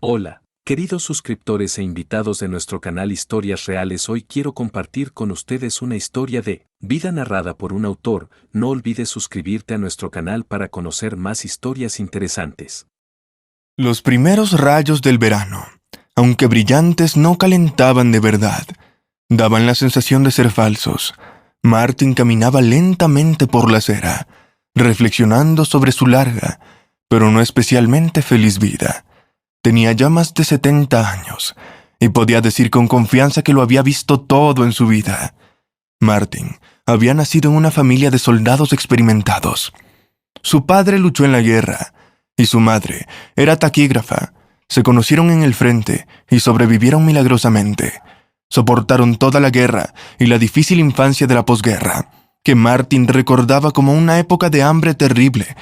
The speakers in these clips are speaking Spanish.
Hola, queridos suscriptores e invitados de nuestro canal Historias Reales. Hoy quiero compartir con ustedes una historia de vida narrada por un autor. No olvides suscribirte a nuestro canal para conocer más historias interesantes. Los primeros rayos del verano, aunque brillantes, no calentaban de verdad. Daban la sensación de ser falsos. Martin caminaba lentamente por la acera, reflexionando sobre su larga, pero no especialmente feliz vida. Tenía ya más de 70 años, y podía decir con confianza que lo había visto todo en su vida. Martin había nacido en una familia de soldados experimentados. Su padre luchó en la guerra, y su madre era taquígrafa. Se conocieron en el frente y sobrevivieron milagrosamente. Soportaron toda la guerra y la difícil infancia de la posguerra, que Martin recordaba como una época de hambre terrible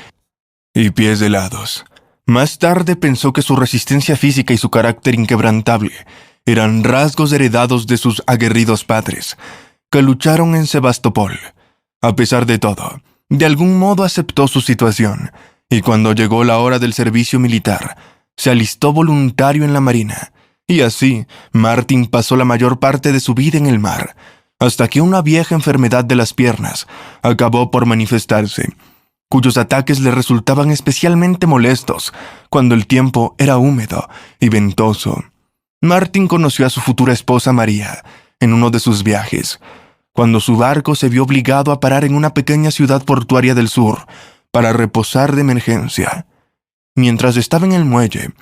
y pies helados. Más tarde pensó que su resistencia física y su carácter inquebrantable eran rasgos heredados de sus aguerridos padres, que lucharon en Sebastopol. A pesar de todo, de algún modo aceptó su situación, y cuando llegó la hora del servicio militar, se alistó voluntario en la marina. Y así, Martin pasó la mayor parte de su vida en el mar, hasta que una vieja enfermedad de las piernas acabó por manifestarse, cuyos ataques le resultaban especialmente molestos cuando el tiempo era húmedo y ventoso. Martin conoció a su futura esposa María en uno de sus viajes, cuando su barco se vio obligado a parar en una pequeña ciudad portuaria del sur para reposar de emergencia. Mientras estaba en el muelle,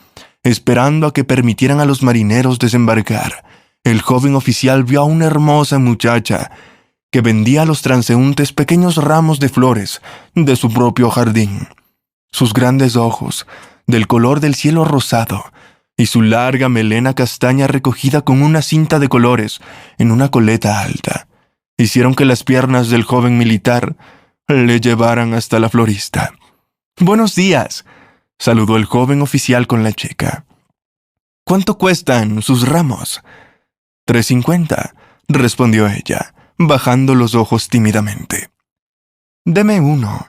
esperando a que permitieran a los marineros desembarcar, el joven oficial vio a una hermosa muchacha que vendía a los transeúntes pequeños ramos de flores de su propio jardín. Sus grandes ojos, del color del cielo rosado, y su larga melena castaña recogida con una cinta de colores en una coleta alta, hicieron que las piernas del joven militar le llevaran hasta la florista. «Buenos días», saludó el joven oficial con la chica. «¿Cuánto cuestan sus ramos?» «3.50», respondió ella, bajando los ojos tímidamente. «Deme uno,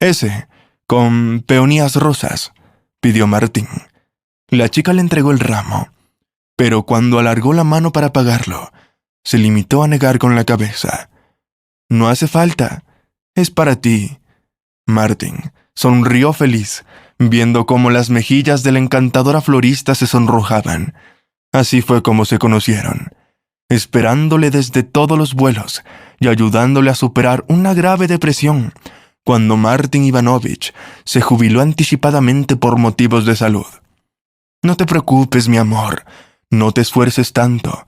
ese, con peonías rosas», pidió Martín. La chica le entregó el ramo, pero cuando alargó la mano para pagarlo, se limitó a negar con la cabeza. «No hace falta, es para ti». Martín sonrió feliz, viendo cómo las mejillas de la encantadora florista se sonrojaban. Así fue como se conocieron, esperándole desde todos los vuelos y ayudándole a superar una grave depresión cuando Martin Ivanovich se jubiló anticipadamente por motivos de salud. «No te preocupes, mi amor, no te esfuerces tanto»,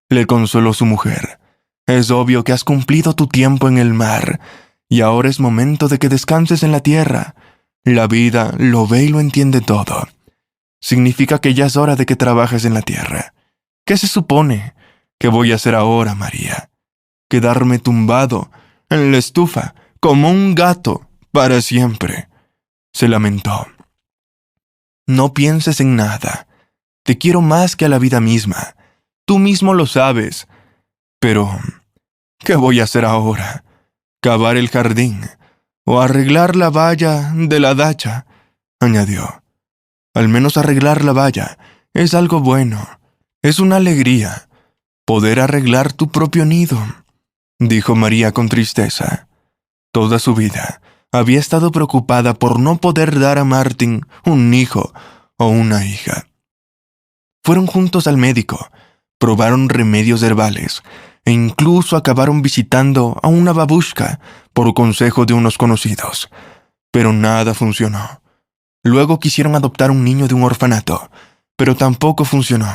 le consoló su mujer. «Es obvio que has cumplido tu tiempo en el mar, y ahora es momento de que descanses en la tierra. La vida lo ve y lo entiende todo. Significa que ya es hora de que trabajes en la tierra. ¿Qué se supone que voy a hacer ahora, María? ¿Quedarme tumbado en la estufa como un gato para siempre?», se lamentó. «No pienses en nada. Te quiero más que a la vida misma. Tú mismo lo sabes. Pero, ¿qué voy a hacer ahora? ¿Cavar el jardín o arreglar la valla de la dacha?», añadió. «Al menos arreglar la valla es algo bueno. Es una alegría poder arreglar tu propio nido», dijo María con tristeza. Toda su vida había estado preocupada por no poder dar a Martin un hijo o una hija. Fueron juntos al médico, probaron remedios herbales e incluso acabaron visitando a una babushka por consejo de unos conocidos. Pero nada funcionó. Luego quisieron adoptar un niño de un orfanato, pero tampoco funcionó.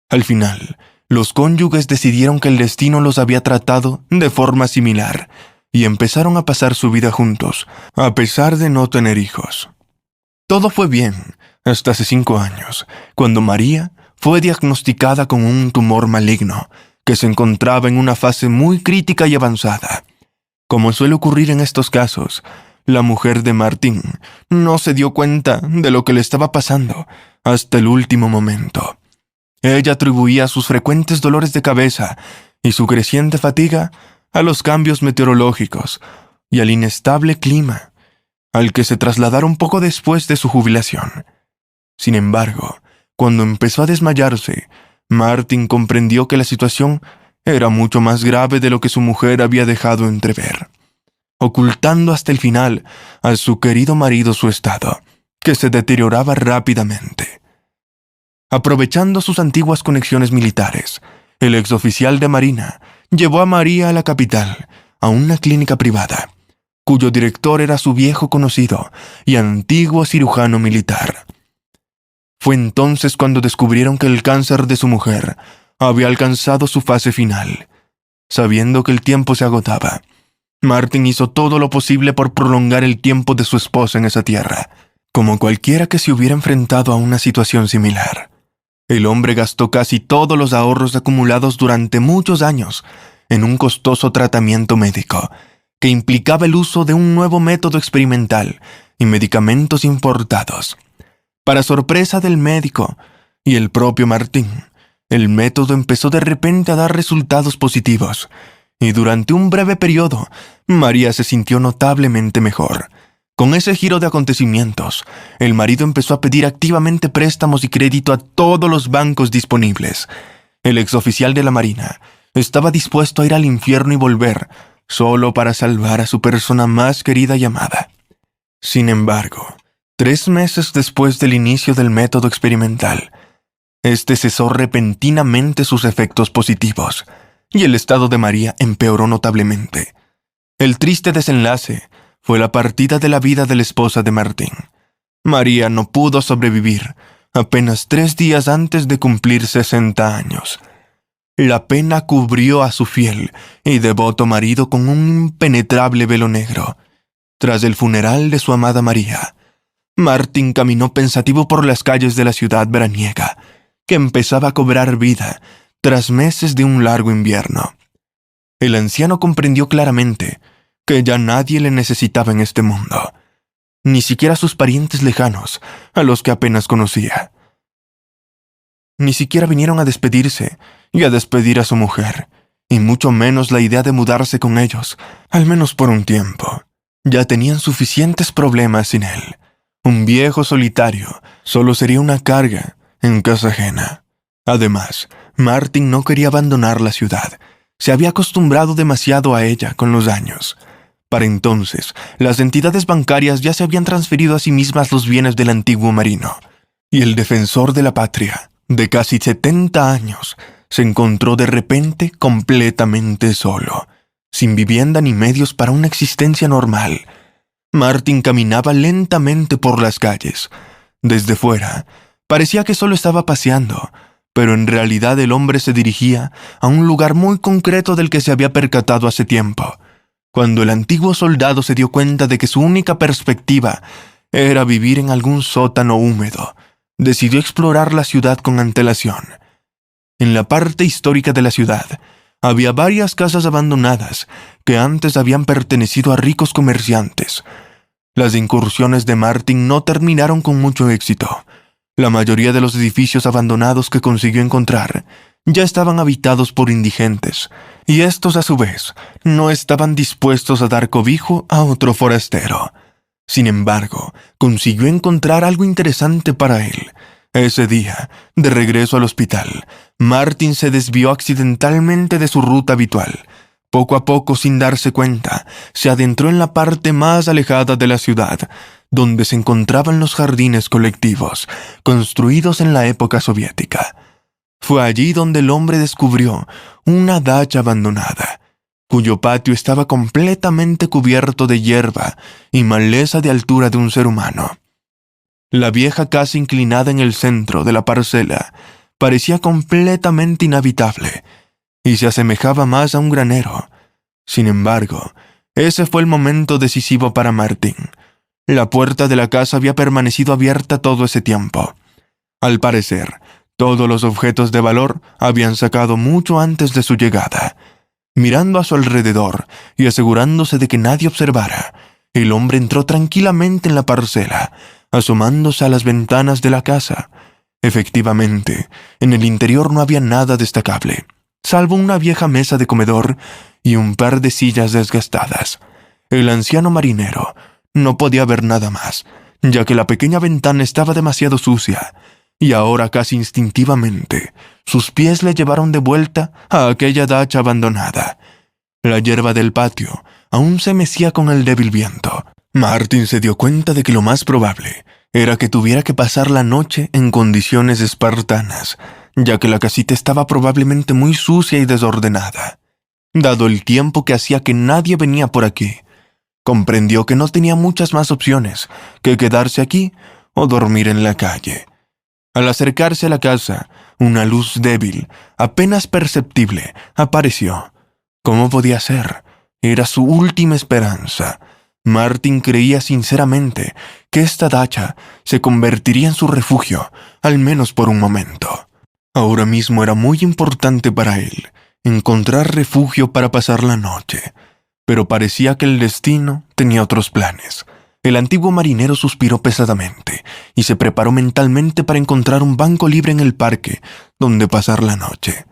Al final, los cónyuges decidieron que el destino los había tratado de forma similar y empezaron a pasar su vida juntos, a pesar de no tener hijos. Todo fue bien hasta hace 5 años, cuando María fue diagnosticada con un tumor maligno que se encontraba en una fase muy crítica y avanzada. Como suele ocurrir en estos casos, la mujer de Martín no se dio cuenta de lo que le estaba pasando hasta el último momento. Ella atribuía sus frecuentes dolores de cabeza y su creciente fatiga a los cambios meteorológicos y al inestable clima, al que se trasladaron poco después de su jubilación. Sin embargo, Cuando empezó a desmayarse, Martin comprendió que la situación era mucho más grave de lo que su mujer había dejado entrever, ocultando hasta el final a su querido marido su estado, que se deterioraba rápidamente. Aprovechando sus antiguas conexiones militares, el exoficial de Marina llevó a María a la capital, a una clínica privada, cuyo director era su viejo conocido y antiguo cirujano militar. Fue entonces cuando descubrieron que el cáncer de su mujer había alcanzado su fase final. Sabiendo que el tiempo se agotaba, Martin hizo todo lo posible por prolongar el tiempo de su esposa en esa tierra, como cualquiera que se hubiera enfrentado a una situación similar. El hombre gastó casi todos los ahorros acumulados durante muchos años en un costoso tratamiento médico, que implicaba el uso de un nuevo método experimental y medicamentos importados. Para sorpresa del médico y el propio Martín, el método empezó de repente a dar resultados positivos, y durante un breve periodo, María se sintió notablemente mejor. Con ese giro de acontecimientos, el marido empezó a pedir activamente préstamos y crédito a todos los bancos disponibles. El exoficial de la Marina estaba dispuesto a ir al infierno y volver, solo para salvar a su persona más querida y amada. Sin embargo, 3 meses después del inicio del método experimental, este cesó repentinamente sus efectos positivos, y el estado de María empeoró notablemente. El triste desenlace fue la partida de la vida de la esposa de Martín. María no pudo sobrevivir apenas 3 días antes de cumplir 60 años. La pena cubrió a su fiel y devoto marido con un impenetrable velo negro. Tras el funeral de su amada María, Martín caminó pensativo por las calles de la ciudad veraniega, que empezaba a cobrar vida tras meses de un largo invierno. El anciano comprendió claramente que ya nadie le necesitaba en este mundo, ni siquiera sus parientes lejanos, a los que apenas conocía. Ni siquiera vinieron a despedirse y a despedir a su mujer, y mucho menos la idea de mudarse con ellos, al menos por un tiempo. Ya tenían suficientes problemas sin él. Un viejo solitario solo sería una carga en casa ajena. Además, Martin no quería abandonar la ciudad. Se había acostumbrado demasiado a ella con los años. Para entonces, las entidades bancarias ya se habían transferido a sí mismas los bienes del antiguo marino, y el defensor de la patria, de casi 70 años, se encontró de repente completamente solo, sin vivienda ni medios para una existencia normal. Martin caminaba lentamente por las calles. Desde fuera, parecía que solo estaba paseando, pero en realidad el hombre se dirigía a un lugar muy concreto del que se había percatado hace tiempo. Cuando el antiguo soldado se dio cuenta de que su única perspectiva era vivir en algún sótano húmedo, decidió explorar la ciudad con antelación. En la parte histórica de la ciudad, había varias casas abandonadas que antes habían pertenecido a ricos comerciantes. Las incursiones de Martin no terminaron con mucho éxito. La mayoría de los edificios abandonados que consiguió encontrar ya estaban habitados por indigentes, y estos a su vez no estaban dispuestos a dar cobijo a otro forastero. Sin embargo, consiguió encontrar algo interesante para él. Ese día, de regreso al hospital, Martin se desvió accidentalmente de su ruta habitual. Poco a poco, sin darse cuenta, se adentró en la parte más alejada de la ciudad, donde se encontraban los jardines colectivos, construidos en la época soviética. Fue allí donde el hombre descubrió una dacha abandonada, cuyo patio estaba completamente cubierto de hierba y maleza de altura de un ser humano. La vieja casa inclinada en el centro de la parcela parecía completamente inhabitable y se asemejaba más a un granero. Sin embargo, ese fue el momento decisivo para Martin. La puerta de la casa había permanecido abierta todo ese tiempo. Al parecer, todos los objetos de valor habían sacado mucho antes de su llegada. Mirando a su alrededor y asegurándose de que nadie observara, el hombre entró tranquilamente en la parcela, asomándose a las ventanas de la casa. Efectivamente, en el interior no había nada destacable, salvo una vieja mesa de comedor y un par de sillas desgastadas. El anciano marinero no podía ver nada más, ya que la pequeña ventana estaba demasiado sucia. y ahora casi instintivamente sus pies le llevaron de vuelta a aquella dacha abandonada. La hierba del patio aún se mecía con el débil viento. Martin se dio cuenta de que lo más probable era que tuviera que pasar la noche en condiciones espartanas, ya que la casita estaba probablemente muy sucia y desordenada. Dado el tiempo que hacía que nadie venía por aquí, comprendió que no tenía muchas más opciones que quedarse aquí o dormir en la calle. Al acercarse a la casa, una luz débil, apenas perceptible, apareció. ¿Cómo podía ser? Era su última esperanza. Martin creía sinceramente que esta dacha se convertiría en su refugio, al menos por un momento. Ahora mismo era muy importante para él encontrar refugio para pasar la noche, pero parecía que el destino tenía otros planes. El antiguo marinero suspiró pesadamente y se preparó mentalmente para encontrar un banco libre en el parque donde pasar la noche.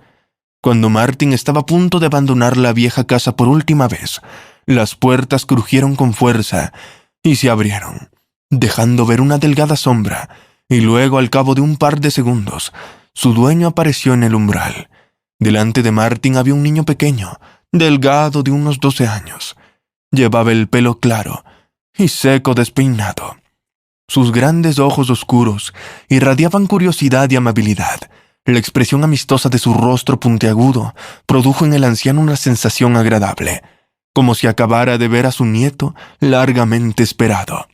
Cuando Martin estaba a punto de abandonar la vieja casa por última vez, las puertas crujieron con fuerza y se abrieron, dejando ver una delgada sombra, y luego, al cabo de un par de segundos, su dueño apareció en el umbral. Delante de Martin había un niño pequeño, delgado de unos 12 años. Llevaba el pelo claro y seco despeinado. Sus grandes ojos oscuros irradiaban curiosidad y amabilidad. La expresión amistosa de su rostro puntiagudo produjo en el anciano una sensación agradable, como si acabara de ver a su nieto largamente esperado.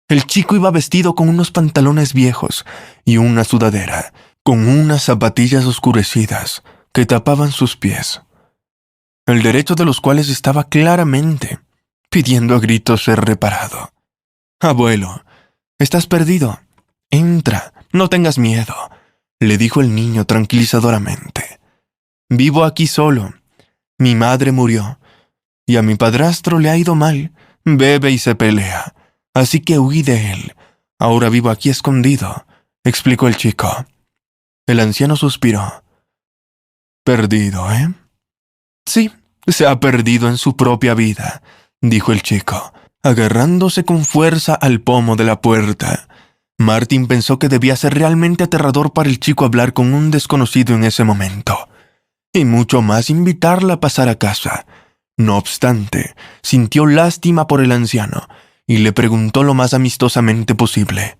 El chico iba vestido con unos pantalones viejos y una sudadera, con unas zapatillas oscurecidas que tapaban sus pies, el derecho de los cuales estaba claramente pidiendo a gritos ser reparado. «Abuelo, estás perdido. Entra, no tengas miedo», le dijo el niño tranquilizadoramente. «Vivo aquí solo. Mi madre murió, y a mi padrastro le ha ido mal. Bebe y se pelea. Así que huí de él. Ahora vivo aquí escondido», explicó el chico. El anciano suspiró. «Perdido, ¿eh?» «Sí, se ha perdido en su propia vida», dijo el chico, agarrándose con fuerza al pomo de la puerta. Martin pensó que debía ser realmente aterrador para el chico hablar con un desconocido en ese momento, y mucho más invitarla a pasar a casa. No obstante, sintió lástima por el anciano y le preguntó lo más amistosamente posible.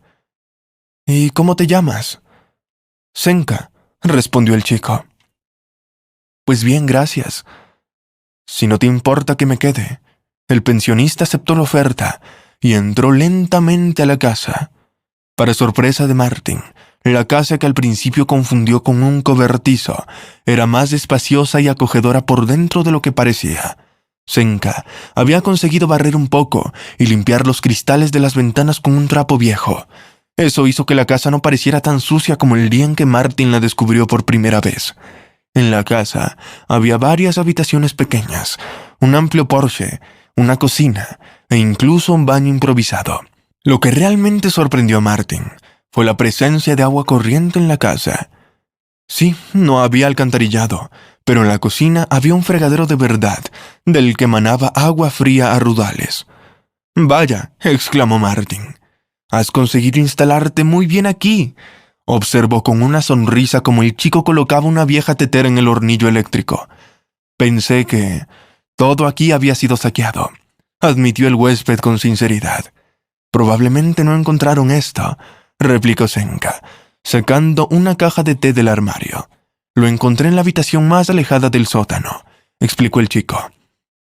«¿Y cómo te llamas?» «Senka», respondió el chico. «Pues bien, gracias. Si no te importa que me quede». El pensionista aceptó la oferta y entró lentamente a la casa. Para sorpresa de Martin, la casa, que al principio confundió con un cobertizo, era más espaciosa y acogedora por dentro de lo que parecía. Senka había conseguido barrer un poco y limpiar los cristales de las ventanas con un trapo viejo. Eso hizo que la casa no pareciera tan sucia como el día en que Martin la descubrió por primera vez. En la casa había varias habitaciones pequeñas, un amplio porche, una cocina e incluso un baño improvisado. Lo que realmente sorprendió a Martin fue la presencia de agua corriente en la casa. Sí, no había alcantarillado, pero en la cocina había un fregadero de verdad, del que manaba agua fría a raudales. «Vaya», exclamó Martin, «has conseguido instalarte muy bien aquí», observó con una sonrisa como el chico colocaba una vieja tetera en el hornillo eléctrico. «Pensé que todo aquí había sido saqueado», admitió el huésped con sinceridad. «Probablemente no encontraron esto», replicó Senka, sacando una caja de té del armario. «Lo encontré en la habitación más alejada del sótano», explicó el chico.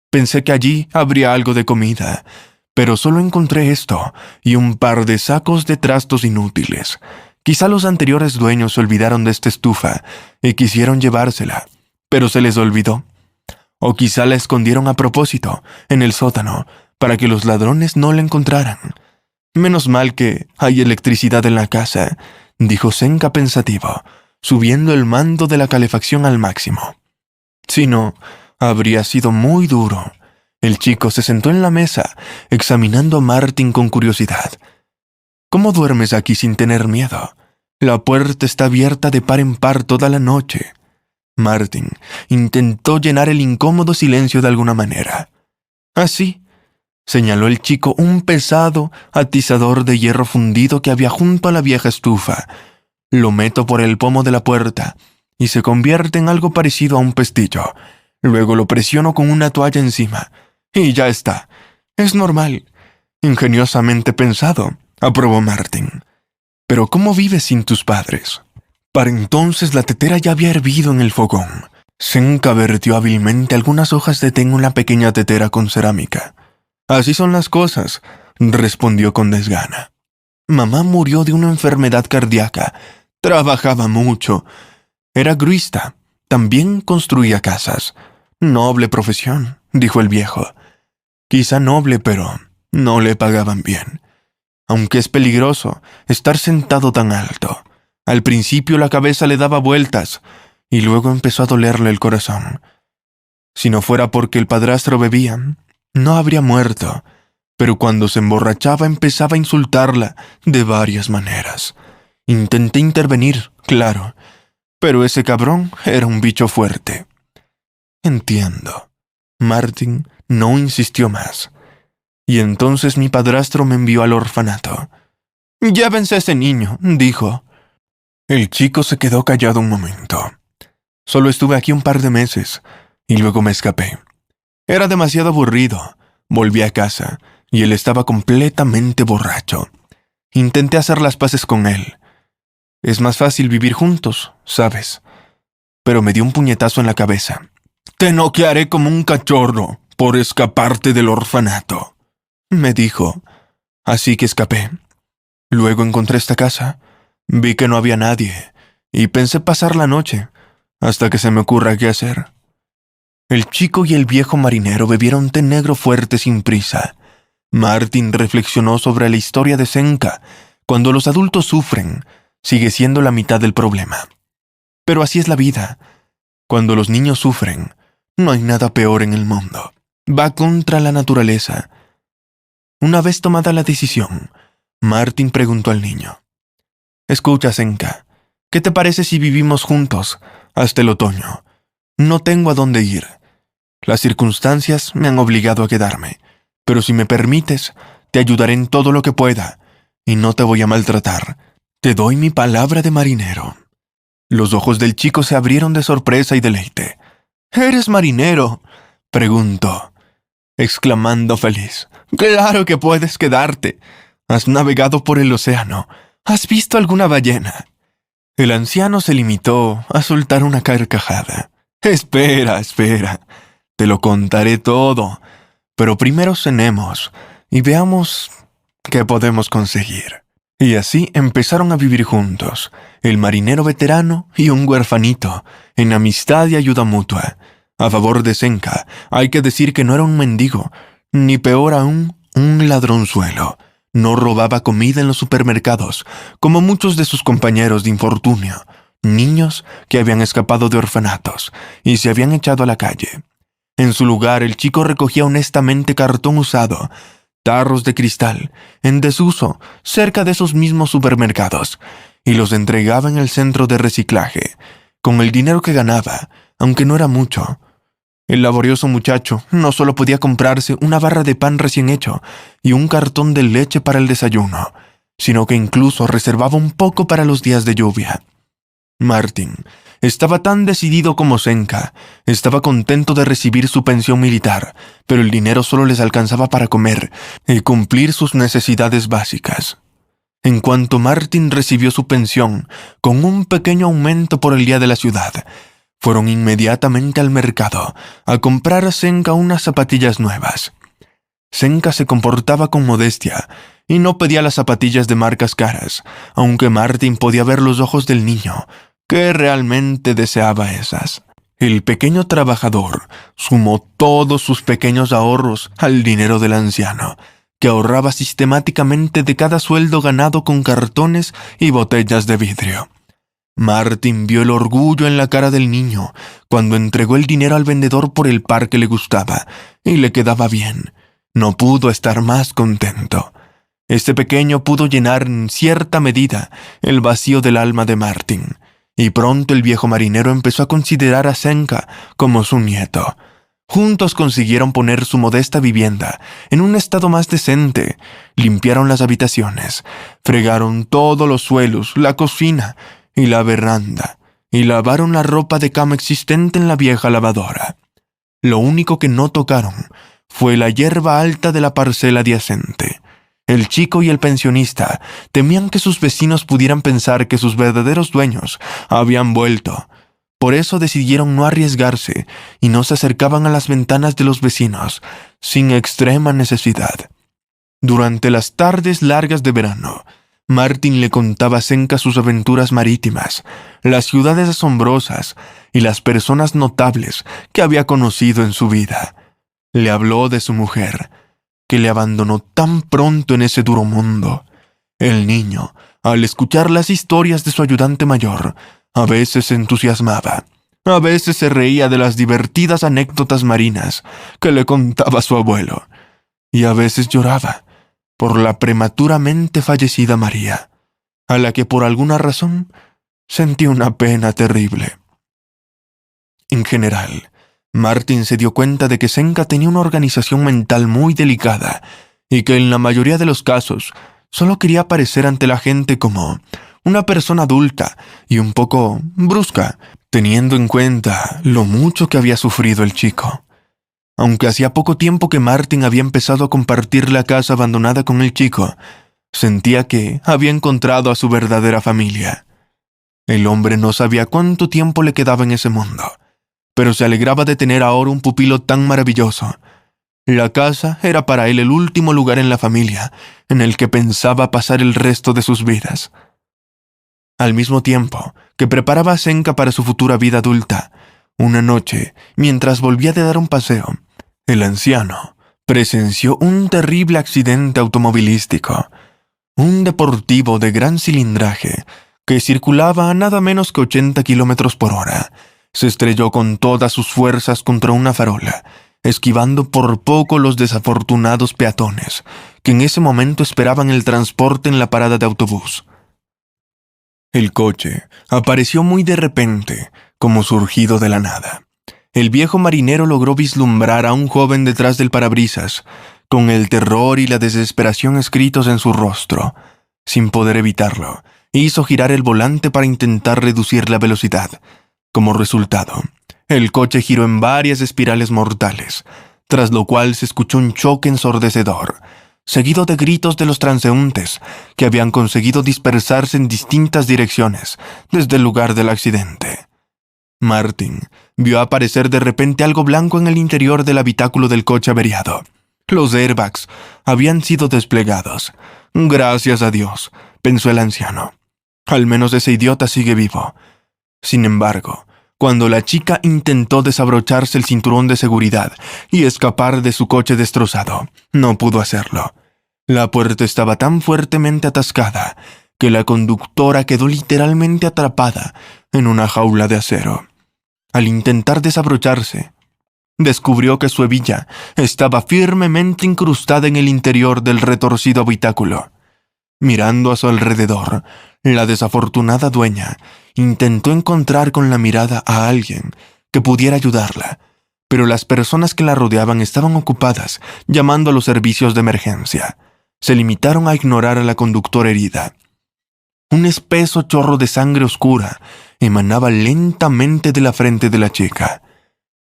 «Pensé que allí habría algo de comida, pero solo encontré esto y un par de sacos de trastos inútiles. Quizá los anteriores dueños se olvidaron de esta estufa y quisieron llevársela, pero se les olvidó. O quizá la escondieron a propósito en el sótano para que los ladrones no la encontraran. Menos mal que hay electricidad en la casa», dijo Senka pensativo, subiendo el mando de la calefacción al máximo. «Si no, habría sido muy duro». El chico se sentó en la mesa, examinando a Martin con curiosidad. «¿Cómo duermes aquí sin tener miedo? La puerta está abierta de par en par toda la noche». Martin intentó llenar el incómodo silencio de alguna manera. «Así», señaló el chico un pesado atizador de hierro fundido que había junto a la vieja estufa. Lo meto por el pomo de la puerta y se convierte en algo parecido a un pestillo. Luego lo presiono con una toalla encima y ya está. Es normal. Ingeniosamente pensado, aprobó Martin. Pero ¿cómo vives sin tus padres? Para entonces la tetera ya había hervido en el fogón. Senka vertió hábilmente algunas hojas de té en una pequeña tetera con cerámica. Así son las cosas, respondió con desgana. Mamá murió de una enfermedad cardíaca. Trabajaba mucho. Era gruista. También construía casas. Noble profesión, dijo el viejo. Quizá noble, pero no le pagaban bien. Aunque es peligroso estar sentado tan alto. Al principio la cabeza le daba vueltas y luego empezó a dolerle el corazón. Si no fuera porque el padrastro bebía, no habría muerto, pero cuando se emborrachaba empezaba a insultarla de varias maneras. Intenté intervenir, claro, pero ese cabrón era un bicho fuerte. Entiendo. Martin no insistió más. Y entonces mi padrastro me envió al orfanato. «Llévense a ese niño», dijo. El chico se quedó callado un momento. Solo estuve aquí un par de meses, y luego me escapé. Era demasiado aburrido. Volví a casa, y él estaba completamente borracho. Intenté hacer las paces con él. Es más fácil vivir juntos, ¿sabes? Pero me dio un puñetazo en la cabeza. «Te noquearé como un cachorro por escaparte del orfanato», me dijo. Así que escapé. Luego encontré esta casa. Vi que no había nadie, y pensé pasar la noche, hasta que se me ocurra qué hacer. El chico y el viejo marinero bebieron té negro fuerte sin prisa. Martin reflexionó sobre la historia de Senka. Cuando los adultos sufren, sigue siendo la mitad del problema. Pero así es la vida. Cuando los niños sufren, no hay nada peor en el mundo. Va contra la naturaleza. Una vez tomada la decisión, Martin preguntó al niño. «Escucha, Senka, ¿qué te parece si vivimos juntos hasta el otoño? No tengo a dónde ir. Las circunstancias me han obligado a quedarme, pero si me permites, te ayudaré en todo lo que pueda, y no te voy a maltratar. Te doy mi palabra de marinero». Los ojos del chico se abrieron de sorpresa y deleite. «¿Eres marinero?», preguntó, exclamando feliz. «Claro que puedes quedarte. Has navegado por el océano. ¿Has visto alguna ballena?». El anciano se limitó a soltar una carcajada. Espera, te lo contaré todo. Pero primero cenemos y veamos qué podemos conseguir». Y así empezaron a vivir juntos, el marinero veterano y un huerfanito, en amistad y ayuda mutua. A favor de Senka, hay que decir que no era un mendigo, ni peor aún, un ladronzuelo. No robaba comida en los supermercados, como muchos de sus compañeros de infortunio, niños que habían escapado de orfanatos y se habían echado a la calle. En su lugar, el chico recogía honestamente cartón usado, tarros de cristal, en desuso, cerca de esos mismos supermercados, y los entregaba en el centro de reciclaje, con el dinero que ganaba, aunque no era mucho. El laborioso muchacho no solo podía comprarse una barra de pan recién hecho y un cartón de leche para el desayuno, sino que incluso reservaba un poco para los días de lluvia. Martin estaba tan decidido como Senka. Estaba contento de recibir su pensión militar, pero el dinero solo les alcanzaba para comer y cumplir sus necesidades básicas. En cuanto Martin recibió su pensión, con un pequeño aumento por el día de la ciudad, fueron inmediatamente al mercado a comprar a Senka unas zapatillas nuevas. Senka se comportaba con modestia y no pedía las zapatillas de marcas caras, aunque Martin podía ver los ojos del niño, que realmente deseaba esas. El pequeño trabajador sumó todos sus pequeños ahorros al dinero del anciano, que ahorraba sistemáticamente de cada sueldo ganado con cartones y botellas de vidrio. Martin vio el orgullo en la cara del niño cuando entregó el dinero al vendedor por el par que le gustaba y le quedaba bien. No pudo estar más contento. Este pequeño pudo llenar en cierta medida el vacío del alma de Martin, y pronto el viejo marinero empezó a considerar a Senka como su nieto. Juntos consiguieron poner su modesta vivienda en un estado más decente. Limpiaron las habitaciones, fregaron todos los suelos, la cocina y la veranda y lavaron la ropa de cama existente en la vieja lavadora. Lo único que no tocaron fue la hierba alta de la parcela adyacente. El chico y el pensionista temían que sus vecinos pudieran pensar que sus verdaderos dueños habían vuelto. Por eso decidieron no arriesgarse y no se acercaban a las ventanas de los vecinos sin extrema necesidad. Durante las tardes largas de verano, Martin le contaba a Senka sus aventuras marítimas, las ciudades asombrosas y las personas notables que había conocido en su vida. Le habló de su mujer, que le abandonó tan pronto en ese duro mundo. El niño, al escuchar las historias de su ayudante mayor, a veces se entusiasmaba, a veces se reía de las divertidas anécdotas marinas que le contaba su abuelo, y a veces lloraba por la prematuramente fallecida María, a la que por alguna razón sentía una pena terrible. En general, Martin se dio cuenta de que Senka tenía una organización mental muy delicada y que en la mayoría de los casos solo quería aparecer ante la gente como una persona adulta y un poco brusca, teniendo en cuenta lo mucho que había sufrido el chico. Aunque hacía poco tiempo que Martin había empezado a compartir la casa abandonada con el chico, sentía que había encontrado a su verdadera familia. El hombre no sabía cuánto tiempo le quedaba en ese mundo, pero se alegraba de tener ahora un pupilo tan maravilloso. La casa era para él el último lugar en la familia en el que pensaba pasar el resto de sus vidas. Al mismo tiempo que preparaba a Senka para su futura vida adulta, una noche, mientras volvía de dar un paseo, el anciano presenció un terrible accidente automovilístico. Un deportivo de gran cilindraje que circulaba a nada menos que 80 kilómetros por hora se estrelló con todas sus fuerzas contra una farola, esquivando por poco los desafortunados peatones que en ese momento esperaban el transporte en la parada de autobús. El coche apareció muy de repente, como surgido de la nada. El viejo marinero logró vislumbrar a un joven detrás del parabrisas, con el terror y la desesperación escritos en su rostro. Sin poder evitarlo, hizo girar el volante para intentar reducir la velocidad. Como resultado, el coche giró en varias espirales mortales, tras lo cual se escuchó un choque ensordecedor, seguido de gritos de los transeúntes que habían conseguido dispersarse en distintas direcciones desde el lugar del accidente. Martin vio aparecer de repente algo blanco en el interior del habitáculo del coche averiado. Los airbags habían sido desplegados. Gracias a Dios, pensó el anciano. Al menos ese idiota sigue vivo. Sin embargo, cuando la chica intentó desabrocharse el cinturón de seguridad y escapar de su coche destrozado, no pudo hacerlo. La puerta estaba tan fuertemente atascada que la conductora quedó literalmente atrapada en una jaula de acero. Al intentar desabrocharse, descubrió que su hebilla estaba firmemente incrustada en el interior del retorcido habitáculo. Mirando a su alrededor, la desafortunada dueña intentó encontrar con la mirada a alguien que pudiera ayudarla, pero las personas que la rodeaban estaban ocupadas llamando a los servicios de emergencia. Se limitaron a ignorar a la conductora herida. Un espeso chorro de sangre oscura emanaba lentamente de la frente de la chica.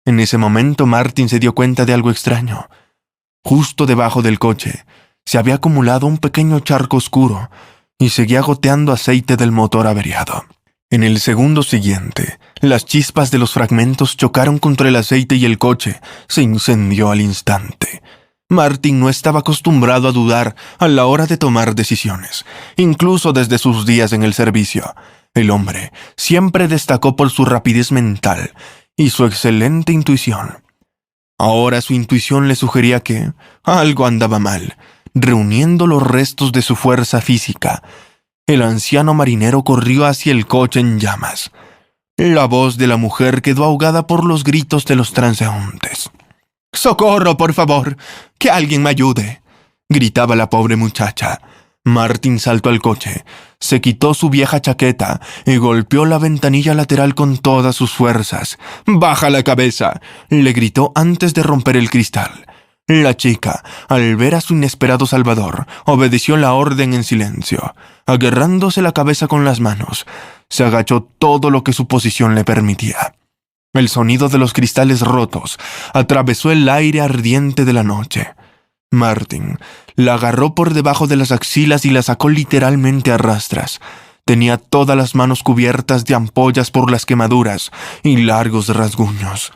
En ese momento Martin se dio cuenta de algo extraño. Justo debajo del coche se había acumulado un pequeño charco oscuro y seguía goteando aceite del motor averiado. En el segundo siguiente, las chispas de los fragmentos chocaron contra el aceite y el coche se incendió al instante. Martin no estaba acostumbrado a dudar a la hora de tomar decisiones, incluso desde sus días en el servicio. El hombre siempre destacó por su rapidez mental y su excelente intuición. Ahora su intuición le sugería que algo andaba mal. Reuniendo los restos de su fuerza física, el anciano marinero corrió hacia el coche en llamas. La voz de la mujer quedó ahogada por los gritos de los transeúntes. «¡Socorro, por favor! ¡Que alguien me ayude!», gritaba la pobre muchacha. Martin saltó al coche, se quitó su vieja chaqueta y golpeó la ventanilla lateral con todas sus fuerzas. «¡Baja la cabeza!», le gritó antes de romper el cristal. La chica, al ver a su inesperado salvador, obedeció la orden en silencio. Agarrándose la cabeza con las manos, se agachó todo lo que su posición le permitía. El sonido de los cristales rotos atravesó el aire ardiente de la noche. Martin la agarró por debajo de las axilas y la sacó literalmente a rastras. Tenía todas las manos cubiertas de ampollas por las quemaduras y largos rasguños.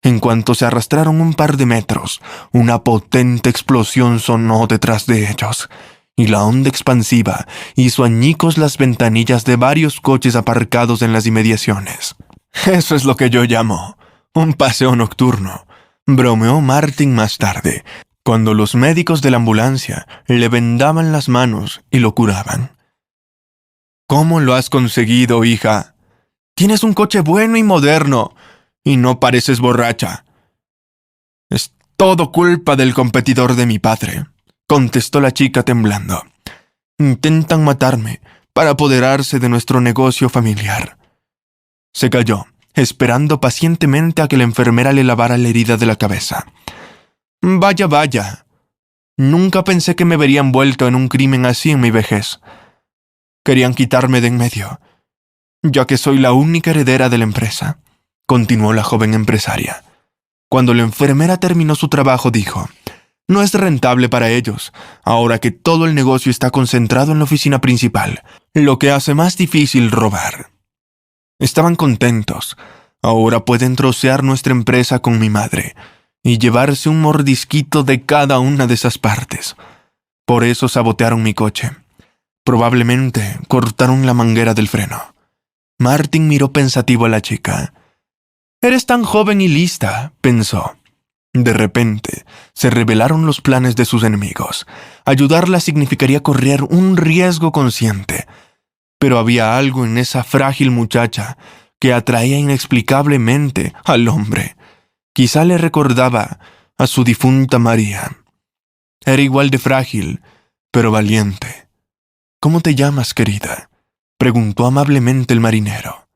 En cuanto se arrastraron un par de metros, una potente explosión sonó detrás de ellos, y la onda expansiva hizo añicos las ventanillas de varios coches aparcados en las inmediaciones. «Eso es lo que yo llamo un paseo nocturno», bromeó Martin más tarde, cuando los médicos de la ambulancia le vendaban las manos y lo curaban. «¿Cómo lo has conseguido, hija? Tienes un coche bueno y moderno, y no pareces borracha». «Es todo culpa del competidor de mi padre», contestó la chica temblando. «Intentan matarme para apoderarse de nuestro negocio familiar». Se calló, esperando pacientemente a que la enfermera le lavara la herida de la cabeza. «Vaya, vaya. Nunca pensé que me vería envuelto en un crimen así en mi vejez. Querían quitarme de en medio, ya que soy la única heredera de la empresa», continuó la joven empresaria. Cuando la enfermera terminó su trabajo, dijo: «No es rentable para ellos, ahora que todo el negocio está concentrado en la oficina principal, lo que hace más difícil robar. Estaban contentos. Ahora pueden trocear nuestra empresa con mi madre y llevarse un mordisquito de cada una de esas partes. Por eso sabotearon mi coche. Probablemente cortaron la manguera del freno». Martin miró pensativo a la chica. «Eres tan joven y lista», pensó. De repente, se revelaron los planes de sus enemigos. Ayudarla significaría correr un riesgo consciente. Pero había algo en esa frágil muchacha que atraía inexplicablemente al hombre. Quizá le recordaba a su difunta María. Era igual de frágil, pero valiente. «¿Cómo te llamas, querida?», preguntó amablemente el marinero.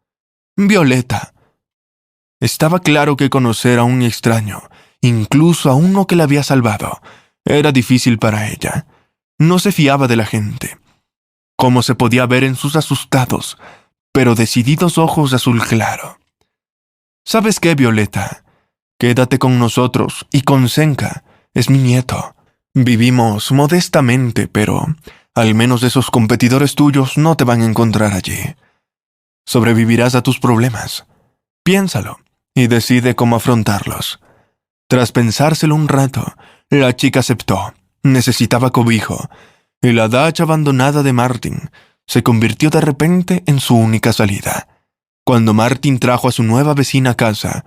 «Violeta». Estaba claro que conocer a un extraño, incluso a uno que la había salvado, era difícil para ella. No se fiaba de la gente, como se podía ver en sus asustados, pero decididos ojos azul claro. «¿Sabes qué, Violeta? Quédate con nosotros y con Senka, es mi nieto. Vivimos modestamente, pero al menos esos competidores tuyos no te van a encontrar allí. Sobrevivirás a tus problemas. Piénsalo y decide cómo afrontarlos». Tras pensárselo un rato, la chica aceptó. Necesitaba cobijo, y la dacha abandonada de Martin se convirtió de repente en su única salida. Cuando Martin trajo a su nueva vecina a casa,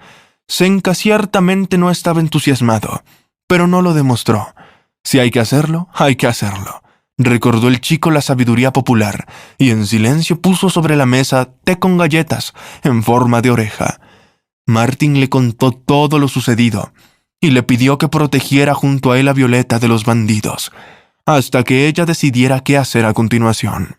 Senka ciertamente no estaba entusiasmado, pero no lo demostró. Si hay que hacerlo, hay que hacerlo. Recordó el chico la sabiduría popular y en silencio puso sobre la mesa té con galletas en forma de oreja. Martin le contó todo lo sucedido y le pidió que protegiera junto a él a Violeta de los bandidos, hasta que ella decidiera qué hacer a continuación.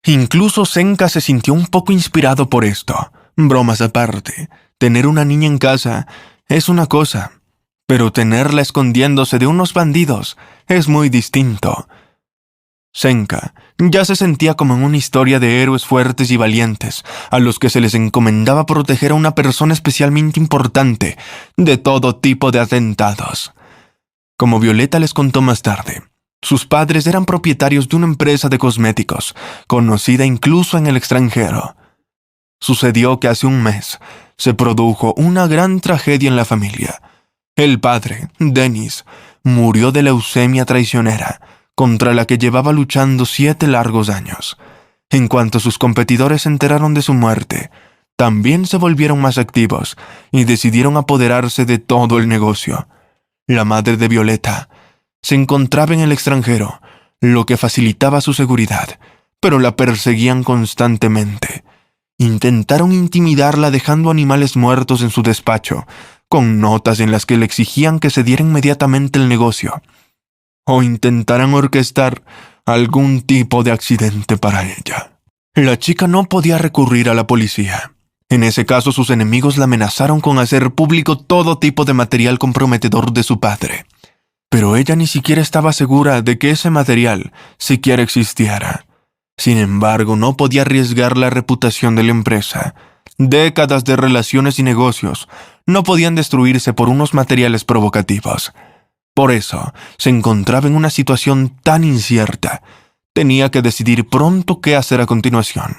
Incluso Senka se sintió un poco inspirado por esto. Bromas aparte, tener una niña en casa es una cosa, pero tenerla escondiéndose de unos bandidos es muy distinto. Senka ya se sentía como en una historia de héroes fuertes y valientes, a los que se les encomendaba proteger a una persona especialmente importante de todo tipo de atentados. Como Violeta les contó más tarde, sus padres eran propietarios de una empresa de cosméticos, conocida incluso en el extranjero. Sucedió que hace un mes se produjo una gran tragedia en la familia. El padre, Dennis, murió de leucemia traicionera, contra la que llevaba luchando 7 largos años. En cuanto sus competidores se enteraron de su muerte, también se volvieron más activos y decidieron apoderarse de todo el negocio. La madre de Violeta se encontraba en el extranjero, lo que facilitaba su seguridad, pero la perseguían constantemente. Intentaron intimidarla dejando animales muertos en su despacho, con notas en las que le exigían que se diera inmediatamente el negocio, o intentaran orquestar algún tipo de accidente para ella. La chica no podía recurrir a la policía. En ese caso, sus enemigos la amenazaron con hacer público todo tipo de material comprometedor de su padre. pero ella ni siquiera estaba segura de que ese material siquiera existiera. Sin embargo, no podía arriesgar la reputación de la empresa. Décadas de relaciones y negocios no podían destruirse por unos materiales provocativos. Por eso, se encontraba en una situación tan incierta. Tenía que decidir pronto qué hacer a continuación.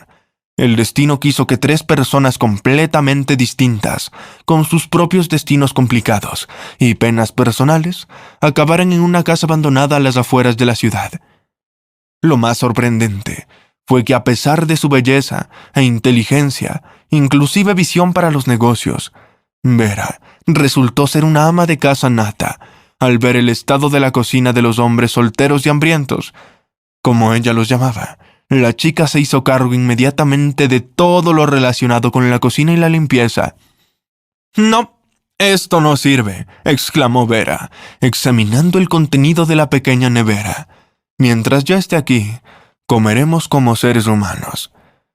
El destino quiso que 3 personas completamente distintas, con sus propios destinos complicados y penas personales, acabaran en una casa abandonada a las afueras de la ciudad. Lo más sorprendente fue que a pesar de su belleza e inteligencia, inclusive visión para los negocios, Vera resultó ser una ama de casa nata. Al ver el estado de la cocina de los hombres solteros y hambrientos, como ella los llamaba, la chica se hizo cargo inmediatamente de todo lo relacionado con la cocina y la limpieza. «No, esto no sirve», exclamó Vera, examinando el contenido de la pequeña nevera. «Mientras yo esté aquí, comeremos como seres humanos».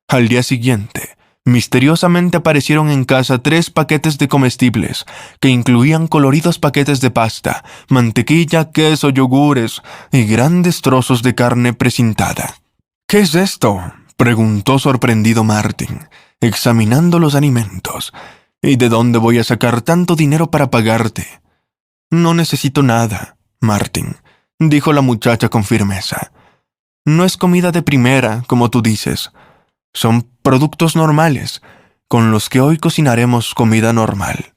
Al día siguiente, misteriosamente aparecieron en casa 3 paquetes de comestibles, que incluían coloridos paquetes de pasta, mantequilla, queso, yogures y grandes trozos de carne precintada. «¿Qué es esto?», preguntó sorprendido Martin, examinando los alimentos. «¿Y de dónde voy a sacar tanto dinero para pagarte?» «No necesito nada, Martin», dijo la muchacha con firmeza. «No es comida de primera, como tú dices. Son productos normales, con los que hoy cocinaremos comida normal».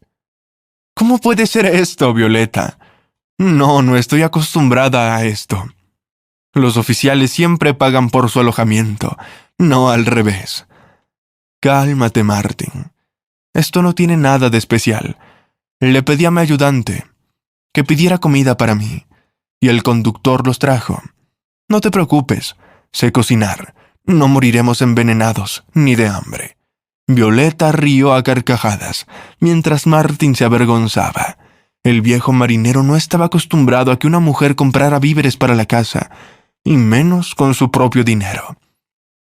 «¿Cómo puede ser esto, Violeta?» No estoy acostumbrada a esto. Los oficiales siempre pagan por su alojamiento, no al revés». «Cálmate, Martin. Esto no tiene nada de especial. Le pedí a mi ayudante que pidiera comida para mí, y el conductor los trajo. No te preocupes, sé cocinar. No moriremos envenenados, ni de hambre». Violeta rió a carcajadas, mientras Martin se avergonzaba. El viejo marinero no estaba acostumbrado a que una mujer comprara víveres para la casa, y menos con su propio dinero.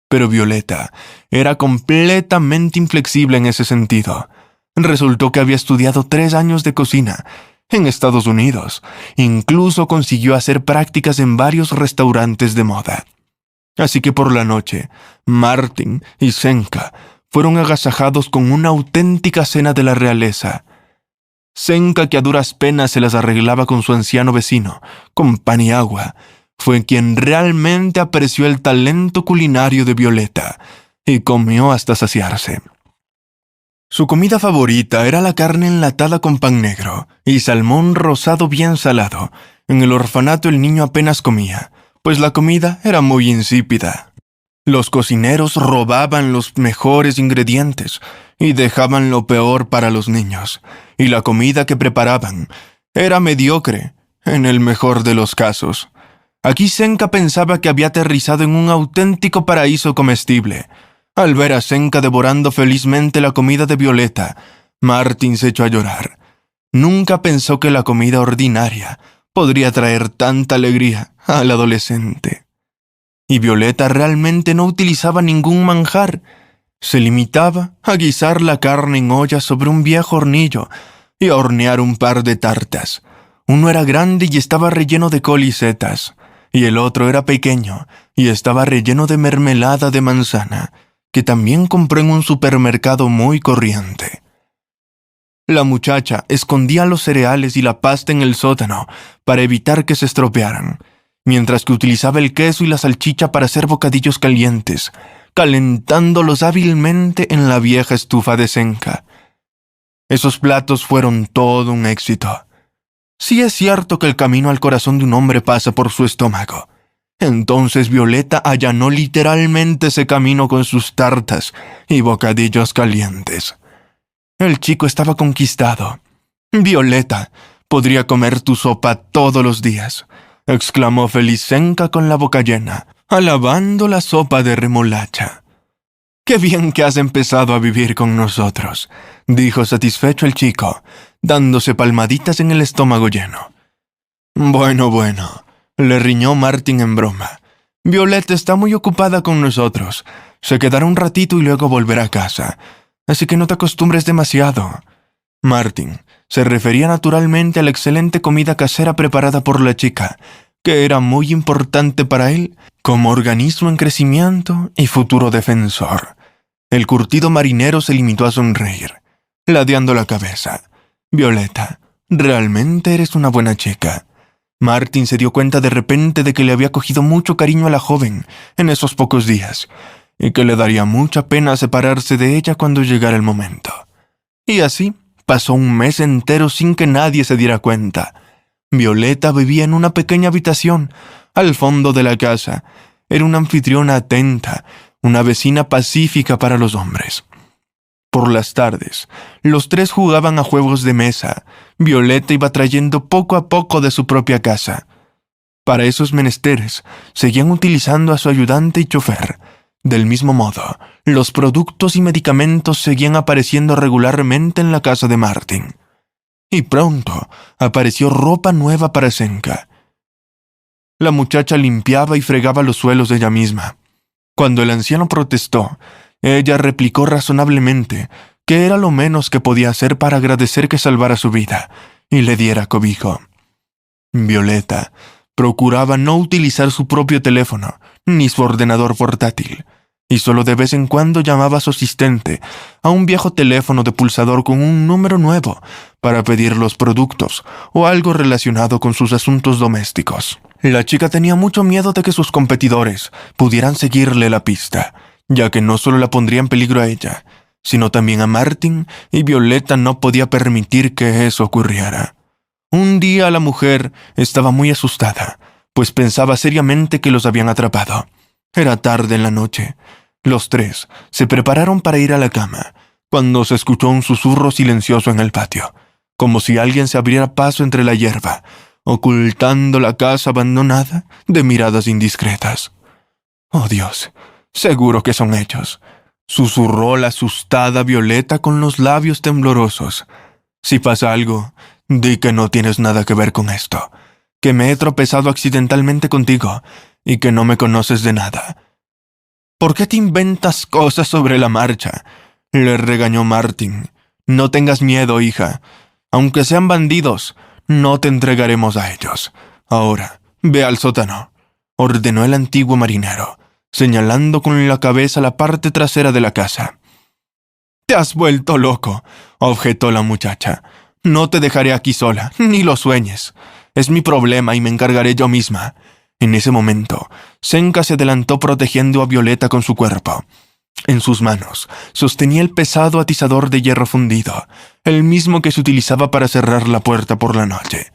Pero Violeta era completamente inflexible en ese sentido. Resultó que había estudiado 3 años de cocina en Estados Unidos. Incluso consiguió hacer prácticas en varios restaurantes de moda. Así que por la noche, Martin y Senka fueron agasajados con una auténtica cena de la realeza. Senka, que a duras penas se las arreglaba con su anciano vecino, con pan y agua, fue quien realmente apreció el talento culinario de Violeta y comió hasta saciarse. Su comida favorita era la carne enlatada con pan negro y salmón rosado bien salado. En el orfanato el niño apenas comía, pues la comida era muy insípida. Los cocineros robaban los mejores ingredientes y dejaban lo peor para los niños, y la comida que preparaban era mediocre, en el mejor de los casos. Aquí Senka pensaba que había aterrizado en un auténtico paraíso comestible. Al ver a Senka devorando felizmente la comida de Violeta, Martin se echó a llorar. Nunca pensó que la comida ordinaria podría traer tanta alegría al adolescente. Y Violeta realmente no utilizaba ningún manjar. Se limitaba a guisar la carne en olla sobre un viejo hornillo y a hornear un par de tartas. Uno era grande y estaba relleno de col y setas, y el otro era pequeño y estaba relleno de mermelada de manzana, que también compró en un supermercado muy corriente. La muchacha escondía los cereales y la pasta en el sótano para evitar que se estropearan, mientras que utilizaba el queso y la salchicha para hacer bocadillos calientes, calentándolos hábilmente en la vieja estufa de Senka. Esos platos fueron todo un éxito. Sí es cierto que el camino al corazón de un hombre pasa por su estómago. Entonces Violeta allanó literalmente ese camino con sus tartas y bocadillos calientes. El chico estaba conquistado. «Violeta, podría comer tu sopa todos los días», exclamó feliz Senka con la boca llena, alabando la sopa de remolacha. «Qué bien que has empezado a vivir con nosotros», dijo satisfecho el chico, dándose palmaditas en el estómago lleno. Bueno, le riñó Martin en broma. «Violeta está muy ocupada con nosotros. Se quedará un ratito y luego volverá a casa. Así que no te acostumbres demasiado». Martin Se refería naturalmente a la excelente comida casera preparada por la chica, que era muy importante para él como organismo en crecimiento y futuro defensor. El curtido marinero se limitó a sonreír, ladeando la cabeza. «Violeta, realmente eres una buena chica». Martin se dio cuenta de repente de que le había cogido mucho cariño a la joven en esos pocos días, y que le daría mucha pena separarse de ella cuando llegara el momento. Y así pasó un mes entero sin que nadie se diera cuenta. Violeta vivía en una pequeña habitación al fondo de la casa. Era una anfitriona atenta, una vecina pacífica para los hombres. Por las tardes, los tres jugaban a juegos de mesa. Violeta iba trayendo poco a poco de su propia casa. Para esos menesteres, seguían utilizando a su ayudante y chofer. Del mismo modo, los productos y medicamentos seguían apareciendo regularmente en la casa de Martin. Y pronto apareció ropa nueva para Senka. La muchacha limpiaba y fregaba los suelos ella misma. Cuando el anciano protestó, ella replicó razonablemente que era lo menos que podía hacer para agradecer que salvara su vida y le diera cobijo. Violeta procuraba no utilizar su propio teléfono ni su ordenador portátil, y solo de vez en cuando llamaba a su asistente a un viejo teléfono de pulsador con un número nuevo para pedir los productos o algo relacionado con sus asuntos domésticos. La chica tenía mucho miedo de que sus competidores pudieran seguirle la pista, ya que no solo la pondría en peligro a ella, sino también a Martin, y Violeta no podía permitir que eso ocurriera. Un día la mujer estaba muy asustada, pues pensaba seriamente que los habían atrapado. Era tarde en la noche. Los tres se prepararon para ir a la cama, cuando se escuchó un susurro silencioso en el patio, como si alguien se abriera paso entre la hierba, ocultando la casa abandonada de miradas indiscretas. «Oh Dios, seguro que son ellos», susurró la asustada Violeta con los labios temblorosos. «Si pasa algo, di que no tienes nada que ver con esto, que me he tropezado accidentalmente contigo y que no me conoces de nada». «¿Por qué te inventas cosas sobre la marcha?», le regañó Martin. «No tengas miedo, hija. Aunque sean bandidos, no te entregaremos a ellos. Ahora, ve al sótano», ordenó el antiguo marinero, señalando con la cabeza la parte trasera de la casa. «Te has vuelto loco», objetó la muchacha. «No te dejaré aquí sola, ni lo sueñes. Es mi problema y me encargaré yo misma». En ese momento, Senka se adelantó protegiendo a Violeta con su cuerpo. En sus manos sostenía el pesado atizador de hierro fundido, el mismo que se utilizaba para cerrar la puerta por la noche.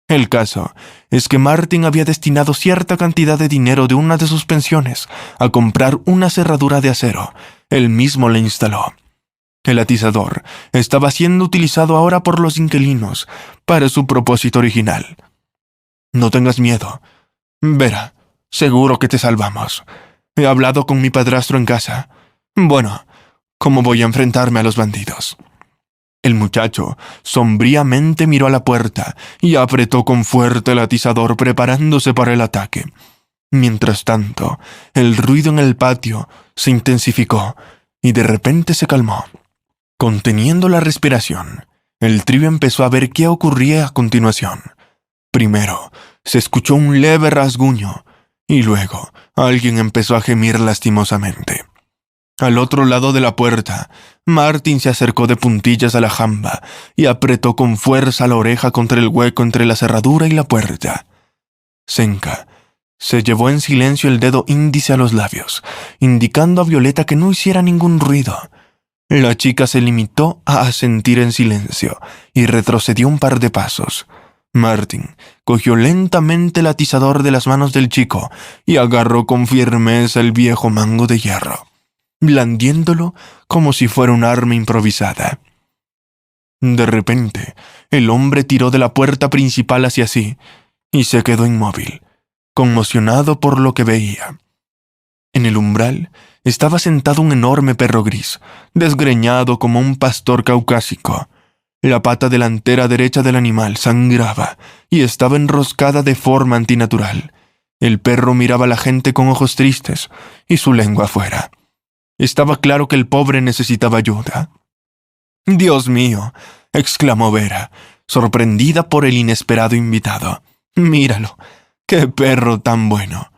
El caso es que Martin había destinado cierta cantidad de dinero de una de sus pensiones a comprar una cerradura de acero. Él mismo la instaló. El atizador estaba siendo utilizado ahora por los inquilinos para su propósito original. «No tengas miedo. Verá, seguro que te salvamos. He hablado con mi padrastro en casa. Bueno, ¿cómo voy a enfrentarme a los bandidos?». El muchacho sombríamente miró a la puerta y apretó con fuerza el atizador preparándose para el ataque. Mientras tanto, el ruido en el patio se intensificó y de repente se calmó. Conteniendo la respiración, el trío empezó a ver qué ocurría a continuación. Primero, se escuchó un leve rasguño, y luego alguien empezó a gemir lastimosamente. Al otro lado de la puerta, Martin se acercó de puntillas a la jamba y apretó con fuerza la oreja contra el hueco entre la cerradura y la puerta. Senka se llevó en silencio el dedo índice a los labios, indicando a Violeta que no hiciera ningún ruido. La chica se limitó a asentir en silencio y retrocedió un par de pasos. Martin cogió lentamente el atizador de las manos del chico y agarró con firmeza el viejo mango de hierro, blandiéndolo como si fuera un arma improvisada. De repente, el hombre tiró de la puerta principal hacia sí y se quedó inmóvil, conmocionado por lo que veía. En el umbral estaba sentado un enorme perro gris, desgreñado como un pastor caucásico. La pata delantera derecha del animal sangraba y estaba enroscada de forma antinatural. El perro miraba a la gente con ojos tristes y su lengua afuera. Estaba claro que el pobre necesitaba ayuda. «Dios mío, exclamó Vera, sorprendida por el inesperado invitado. «Míralo, qué perro tan bueno.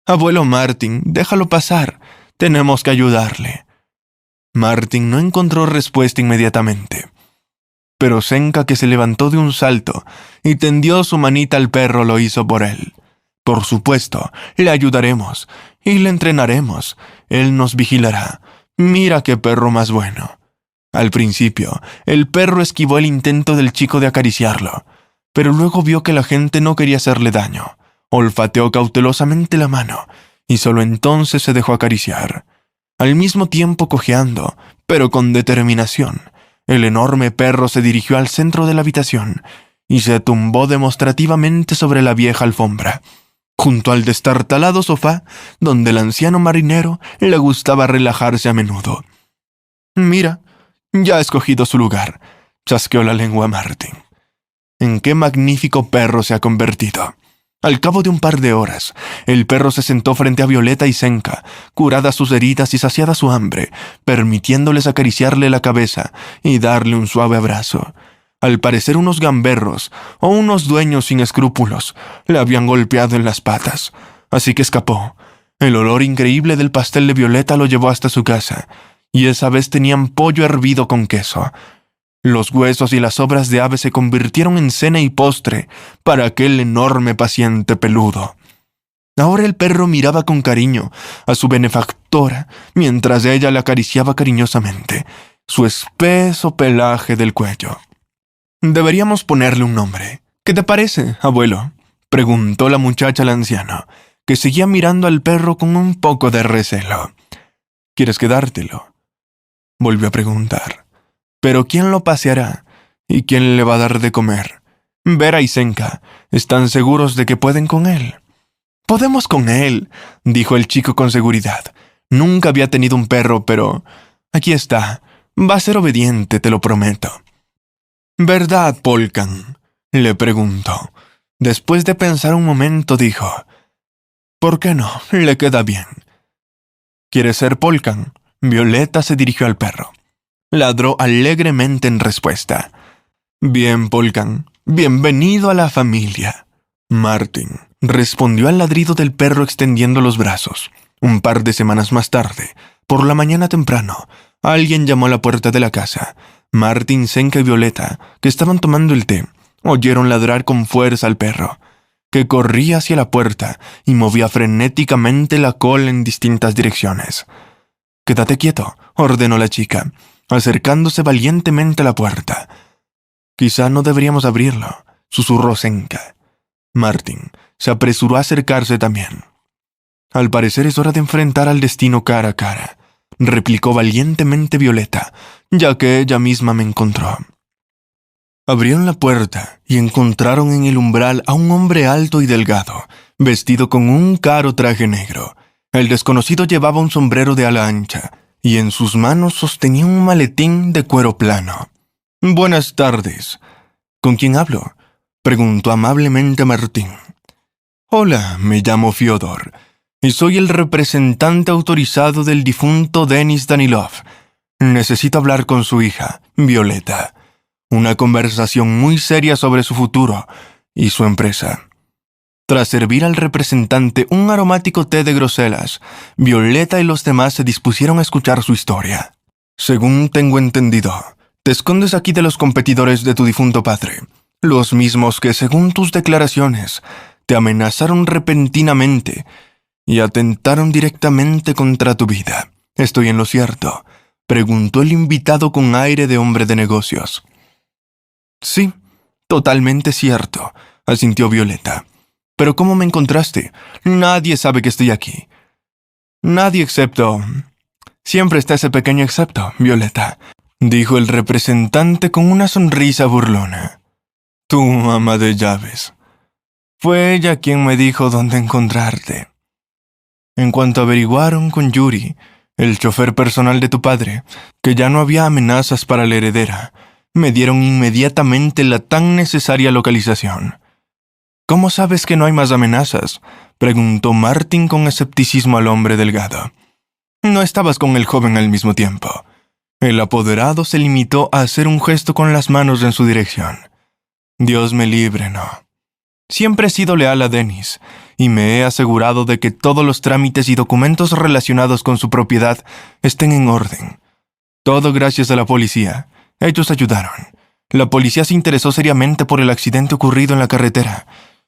Abuelo Martin, déjalo pasar. Tenemos que ayudarle». Martin no encontró respuesta inmediatamente. Pero Senka, que se levantó de un salto y tendió su manita al perro, lo hizo por él. «Por supuesto, le ayudaremos y le entrenaremos. Él nos vigilará. Mira qué perro más bueno». Al principio, el perro esquivó el intento del chico de acariciarlo, pero luego vio que la gente no quería hacerle daño. Olfateó cautelosamente la mano y solo entonces se dejó acariciar. Al mismo tiempo cojeando, pero con determinación, el enorme perro se dirigió al centro de la habitación y se tumbó demostrativamente sobre la vieja alfombra, junto al destartalado sofá donde el anciano marinero le gustaba relajarse a menudo. «Mira, ya ha escogido su lugar», chasqueó la lengua Martin. «¿En qué magnífico perro se ha convertido?» Al cabo de un par de horas, el perro se sentó frente a Violeta y Senka, curadas sus heridas y saciada su hambre, permitiéndoles acariciarle la cabeza y darle un suave abrazo. Al parecer unos gamberros o unos dueños sin escrúpulos le habían golpeado en las patas, así que escapó. El olor increíble del pastel de Violeta lo llevó hasta su casa, y esa vez tenían pollo hervido con queso. Los huesos y las sobras de ave se convirtieron en cena y postre para aquel enorme paciente peludo. Ahora el perro miraba con cariño a su benefactora mientras ella le acariciaba cariñosamente su espeso pelaje del cuello. «Deberíamos ponerle un nombre. ¿Qué te parece, abuelo?», preguntó la muchacha al anciano, que seguía mirando al perro con un poco de recelo. «¿Quieres quedártelo?», volvió a preguntar. «¿Pero quién lo paseará? ¿Y quién le va a dar de comer? Vera y Senka, ¿están seguros de que pueden con él?» «Podemos con él», dijo el chico con seguridad. «Nunca había tenido un perro, pero aquí está. Va a ser obediente, te lo prometo». «¿Verdad, Polkan?», le preguntó. Después de pensar un momento, dijo: «¿Por qué no? Le queda bien». «¿Quieres ser Polkan?». Violeta se dirigió al perro. Ladró alegremente en respuesta. «Bien, Polkan, bienvenido a la familia». Martin respondió al ladrido del perro extendiendo los brazos. Un par de semanas más tarde, por la mañana temprano, alguien llamó a la puerta de la casa. Martin, Senka y Violeta, que estaban tomando el té, oyeron ladrar con fuerza al perro, que corría hacia la puerta y movía frenéticamente la cola en distintas direcciones. «Quédate quieto», ordenó la chica, acercándose valientemente a la puerta. «Quizá no deberíamos abrirlo», susurró Senka. Martin se apresuró a acercarse también. «Al parecer es hora de enfrentar al destino cara a cara», replicó valientemente Violeta, ya que ella misma me encontró. Abrieron la puerta y encontraron en el umbral a un hombre alto y delgado, vestido con un caro traje negro. El desconocido llevaba un sombrero de ala ancha, y en sus manos sostenía un maletín de cuero plano. «Buenas tardes. ¿Con quién hablo?», preguntó amablemente Martín. «Hola, me llamo Fyodor, y soy el representante autorizado del difunto Denis Danilov. Necesito hablar con su hija, Violeta. Una conversación muy seria sobre su futuro y su empresa». Tras servir al representante un aromático té de groselas, Violeta y los demás se dispusieron a escuchar su historia. «Según tengo entendido, te escondes aquí de los competidores de tu difunto padre, los mismos que, según tus declaraciones, te amenazaron repentinamente y atentaron directamente contra tu vida. ¿Estoy en lo cierto?», preguntó el invitado con aire de hombre de negocios. «Sí, totalmente cierto», asintió Violeta. «¿Pero cómo me encontraste? Nadie sabe que estoy aquí». «Nadie excepto...». «Siempre está ese pequeño excepto, Violeta», dijo el representante con una sonrisa burlona. «Tu ama de llaves. Fue ella quien me dijo dónde encontrarte. En cuanto averiguaron con Yuri, el chofer personal de tu padre, que ya no había amenazas para la heredera, me dieron inmediatamente la tan necesaria localización». «¿Cómo sabes que no hay más amenazas?», preguntó Martin con escepticismo al hombre delgado. «No estabas con el joven al mismo tiempo». El apoderado se limitó a hacer un gesto con las manos en su dirección. Dios me libre, no. Siempre he sido leal a Dennis y me he asegurado de que todos los trámites y documentos relacionados con su propiedad estén en orden. Todo gracias a la policía. Ellos ayudaron. La policía se interesó seriamente por el accidente ocurrido en la carretera,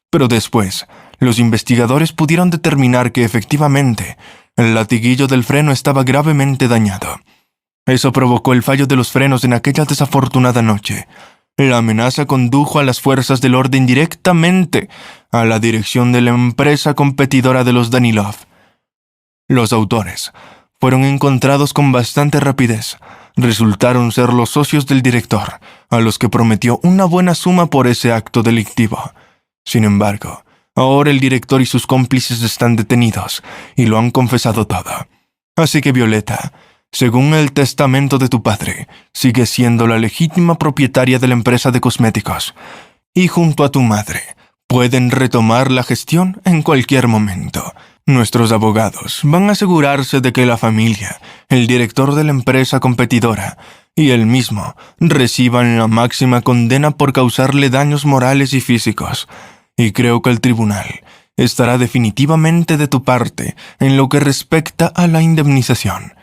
pero después, los investigadores pudieron determinar que efectivamente el latiguillo del freno estaba gravemente dañado. Eso provocó el fallo de los frenos en aquella desafortunada noche. La amenaza condujo a las fuerzas del orden directamente a la dirección de la empresa competidora de los Danilov. Los autores fueron encontrados con bastante rapidez. Resultaron ser los socios del director, a los que prometió una buena suma por ese acto delictivo. Sin embargo, ahora el director y sus cómplices están detenidos y lo han confesado todo. Así que Violeta, según el testamento de tu padre, sigue siendo la legítima propietaria de la empresa de cosméticos. Y junto a tu madre, pueden retomar la gestión en cualquier momento. Nuestros abogados van a asegurarse de que la familia, el director de la empresa competidora y él mismo reciban la máxima condena por causarle daños morales y físicos. Y creo que el tribunal estará definitivamente de tu parte en lo que respecta a la indemnización,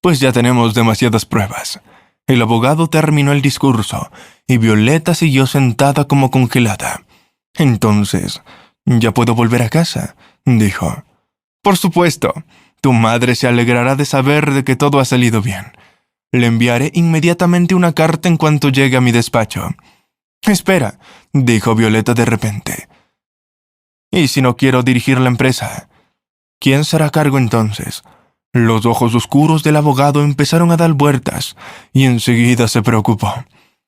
pues ya tenemos demasiadas pruebas. El abogado terminó el discurso y Violeta siguió sentada como congelada. Entonces, ¿ya puedo volver a casa?, dijo. Por supuesto, tu madre se alegrará de saber de que todo ha salido bien. Le enviaré inmediatamente una carta en cuanto llegue a mi despacho. Espera, dijo Violeta de repente. ¿Y si no quiero dirigir la empresa? ¿Quién será a cargo entonces? Los ojos oscuros del abogado empezaron a dar vueltas y enseguida se preocupó,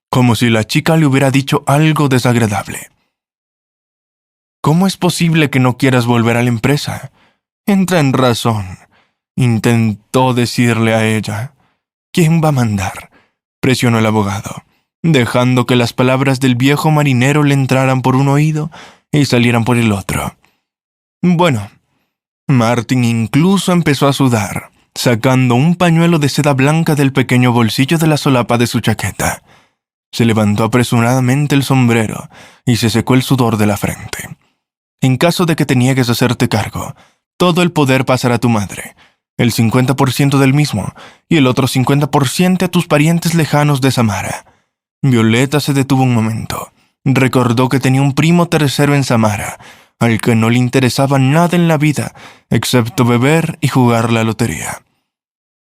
como si la chica le hubiera dicho algo desagradable. ¿Cómo es posible que no quieras volver a la empresa? Entra en razón, intentó decirle a ella. ¿Quién va a mandar?, presionó el abogado, dejando que las palabras del viejo marinero le entraran por un oído y salieran por el otro. Bueno, Martin incluso empezó a sudar, sacando un pañuelo de seda blanca del pequeño bolsillo de la solapa de su chaqueta. Se levantó apresuradamente el sombrero y se secó el sudor de la frente. En caso de que te niegues a hacerte cargo, todo el poder pasará a tu madre, el 50% del mismo, y el otro 50% a tus parientes lejanos de Samara. Violeta se detuvo un momento. Recordó que tenía un primo tercero en Samara, al que no le interesaba nada en la vida, excepto beber y jugar la lotería.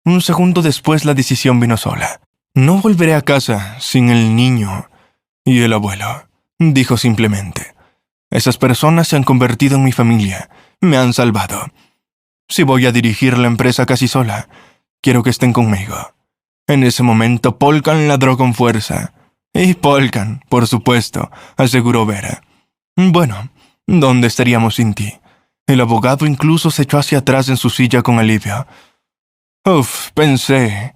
Un segundo después la decisión vino sola. No volveré a casa sin el niño y el abuelo, dijo simplemente. Esas personas se han convertido en mi familia, me han salvado. Si voy a dirigir la empresa casi sola, quiero que estén conmigo. En ese momento Polkan ladró con fuerza. Y Polkan, por supuesto, aseguró Vera. Bueno, ¿dónde estaríamos sin ti? El abogado incluso se echó hacia atrás en su silla con alivio. Pensé.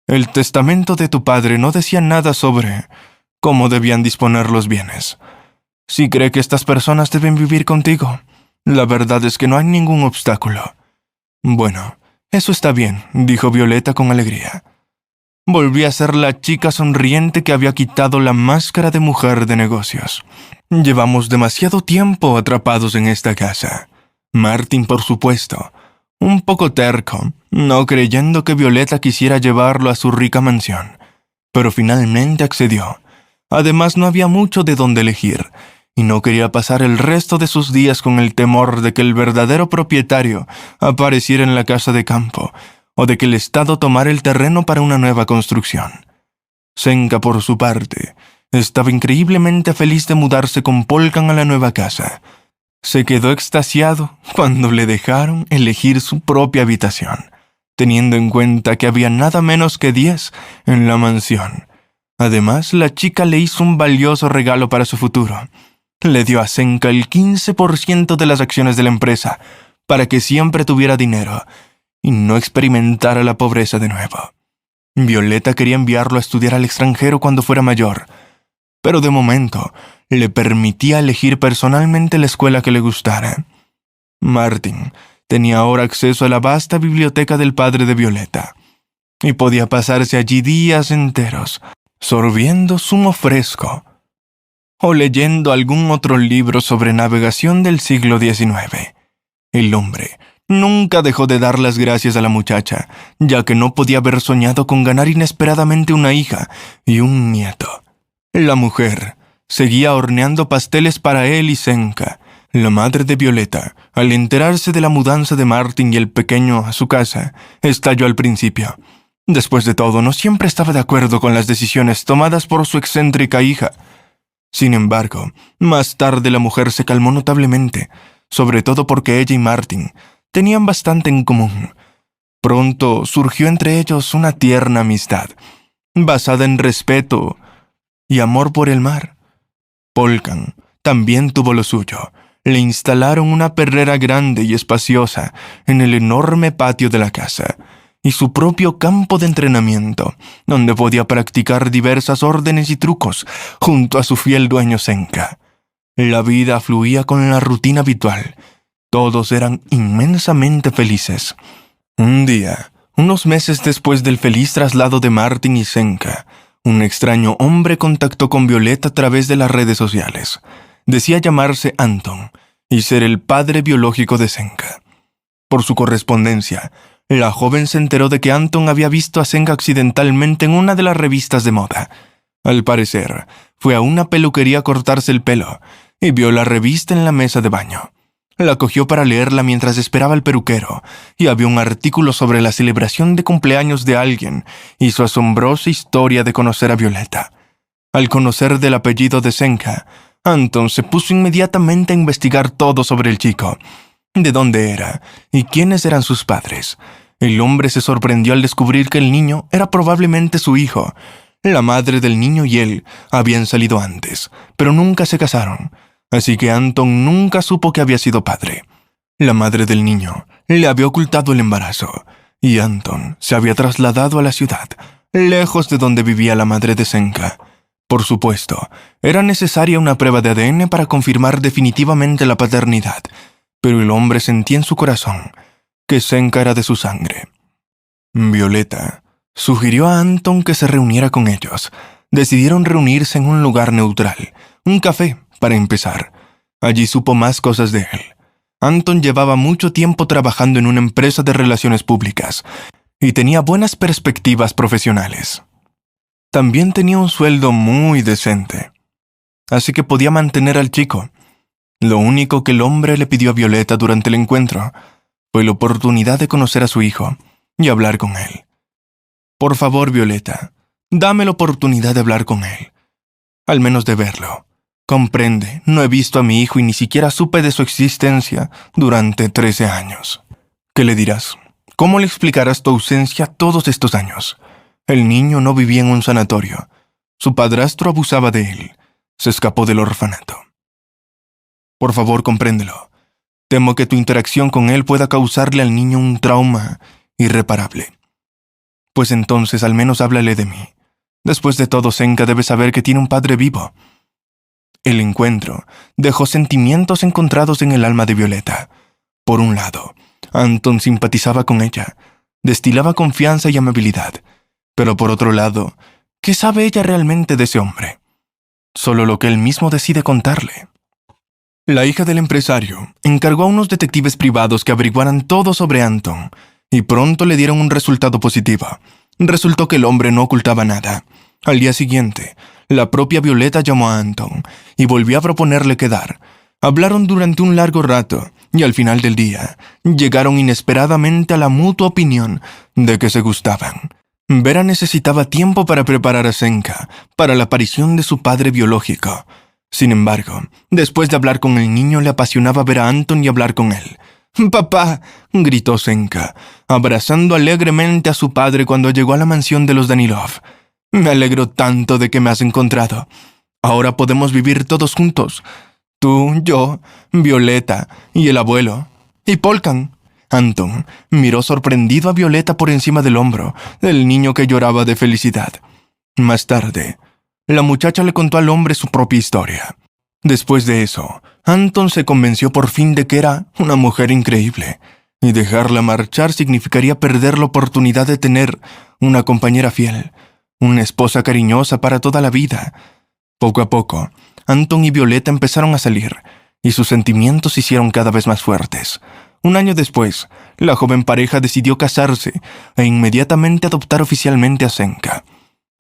El testamento de tu padre no decía nada sobre cómo debían disponer los bienes. Si cree que estas personas deben vivir contigo, la verdad es que no hay ningún obstáculo. Bueno, eso está bien, dijo Violeta con alegría. Volví a ser la chica sonriente que había quitado la máscara de mujer de negocios. Llevamos demasiado tiempo atrapados en esta casa. Martin, por supuesto, un poco terco, no creyendo que Violeta quisiera llevarlo a su rica mansión, pero finalmente accedió. Además, no había mucho de dónde elegir, y no quería pasar el resto de sus días con el temor de que el verdadero propietario apareciera en la casa de campo, o de que el Estado tomara el terreno para una nueva construcción. Senka, por su parte, estaba increíblemente feliz de mudarse con Polkan a la nueva casa. Se quedó extasiado cuando le dejaron elegir su propia habitación, teniendo en cuenta que había nada menos que 10 en la mansión. Además, la chica le hizo un valioso regalo para su futuro. Le dio a Senka el 15% de las acciones de la empresa para que siempre tuviera dinero y no experimentara la pobreza de nuevo. Violeta quería enviarlo a estudiar al extranjero cuando fuera mayor, pero de momento le permitía elegir personalmente la escuela que le gustara. Martin tenía ahora acceso a la vasta biblioteca del padre de Violeta. y podía pasarse allí días enteros, sorbiendo zumo fresco o leyendo algún otro libro sobre navegación del siglo XIX. El hombre nunca dejó de dar las gracias a la muchacha, ya que no podía haber soñado con ganar inesperadamente una hija y un nieto. La mujer seguía horneando pasteles para él y Senka. La madre de Violeta, al enterarse de la mudanza de Martin y el pequeño a su casa, estalló al principio. Después de todo, no siempre estaba de acuerdo con las decisiones tomadas por su excéntrica hija. Sin embargo, más tarde la mujer se calmó notablemente, sobre todo porque ella y Martin tenían bastante en común. Pronto surgió entre ellos una tierna amistad, basada en respeto y amor por el mar. Polkan también tuvo lo suyo. Le instalaron una perrera grande y espaciosa en el enorme patio de la casa, y su propio campo de entrenamiento, donde podía practicar diversas órdenes y trucos junto a su fiel dueño Senka. La vida fluía con la rutina habitual. Todos eran inmensamente felices. Un día, unos meses después del feliz traslado de Martin y Senka, un extraño hombre contactó con Violeta a través de las redes sociales. Decía llamarse Anton y ser el padre biológico de Senka. Por su correspondencia, la joven se enteró de que Anton había visto a Senka accidentalmente en una de las revistas de moda. Al parecer, fue a una peluquería a cortarse el pelo y vio la revista en la mesa de baño. La cogió para leerla mientras esperaba al peluquero, y había un artículo sobre la celebración de cumpleaños de alguien y su asombrosa historia de conocer a Violeta. Al conocer del apellido de Senka, Anton se puso inmediatamente a investigar todo sobre el chico, de dónde era y quiénes eran sus padres. El hombre se sorprendió al descubrir que el niño era probablemente su hijo. La madre del niño y él habían salido antes, pero nunca se casaron, así que Anton nunca supo que había sido padre. La madre del niño le había ocultado el embarazo, y Anton se había trasladado a la ciudad, lejos de donde vivía la madre de Senka. Por supuesto, era necesaria una prueba de ADN para confirmar definitivamente la paternidad, pero el hombre sentía en su corazón que Senka era de su sangre. Violeta sugirió a Anton que se reuniera con ellos. Decidieron reunirse en un lugar neutral, un café, para empezar. Allí supo más cosas de él. Anton llevaba mucho tiempo trabajando en una empresa de relaciones públicas y tenía buenas perspectivas profesionales. También tenía un sueldo muy decente, así que podía mantener al chico. Lo único que el hombre le pidió a Violeta durante el encuentro fue la oportunidad de conocer a su hijo y hablar con él. Por favor, Violeta, dame la oportunidad de hablar con él, al menos de verlo. Comprende, no he visto a mi hijo y ni siquiera supe de su existencia durante 13 años. ¿Qué le dirás? ¿Cómo le explicarás tu ausencia todos estos años? El niño no vivía en un sanatorio. Su padrastro abusaba de él. Se escapó del orfanato. Por favor, compréndelo. Temo que tu interacción con él pueda causarle al niño un trauma irreparable. Pues entonces al menos háblale de mí. Después de todo, Senka debe saber que tiene un padre vivo. El encuentro dejó sentimientos encontrados en el alma de Violeta. Por un lado, Anton simpatizaba con ella, destilaba confianza y amabilidad. Pero por otro lado, ¿qué sabe ella realmente de ese hombre? Solo lo que él mismo decide contarle. La hija del empresario encargó a unos detectives privados que averiguaran todo sobre Anton, y pronto le dieron un resultado positivo. Resultó que el hombre no ocultaba nada. Al día siguiente, la propia Violeta llamó a Anton y volvió a proponerle quedar. Hablaron durante un largo rato, y al final del día, llegaron inesperadamente a la mutua opinión de que se gustaban. Vera necesitaba tiempo para preparar a Senka para la aparición de su padre biológico. Sin embargo, después de hablar con el niño, le apasionaba ver a Anton y hablar con él. «¡Papá!», gritó Senka, abrazando alegremente a su padre cuando llegó a la mansión de los Danilov. «Me alegro tanto de que me has encontrado. Ahora podemos vivir todos juntos. Tú, yo, Violeta y el abuelo. Y Polkan». Anton miró sorprendido a Violeta por encima del hombro del niño que lloraba de felicidad. Más tarde, la muchacha le contó al hombre su propia historia. Después de eso, Anton se convenció por fin de que era una mujer increíble. y dejarla marchar significaría perder la oportunidad de tener una compañera fiel, una esposa cariñosa para toda la vida. Poco a poco, Anton y Violeta empezaron a salir, y sus sentimientos se hicieron cada vez más fuertes. Un año después, la joven pareja decidió casarse e inmediatamente adoptar oficialmente a Zenka.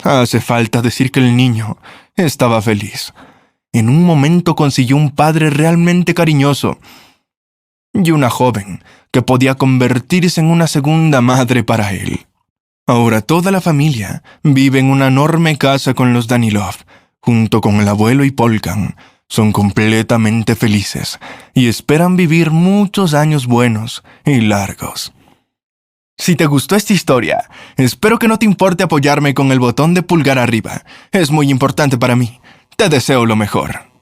Hace falta decir que el niño estaba feliz. En un momento consiguió un padre realmente cariñoso y una joven que podía convertirse en una segunda madre para él. Ahora toda la familia vive en una enorme casa con los Danilov, junto con el abuelo y Polkan. Son completamente felices y esperan vivir muchos años buenos y largos. Si te gustó esta historia, espero que no te importe apoyarme con el botón de pulgar arriba. Es muy importante para mí. Te deseo lo mejor.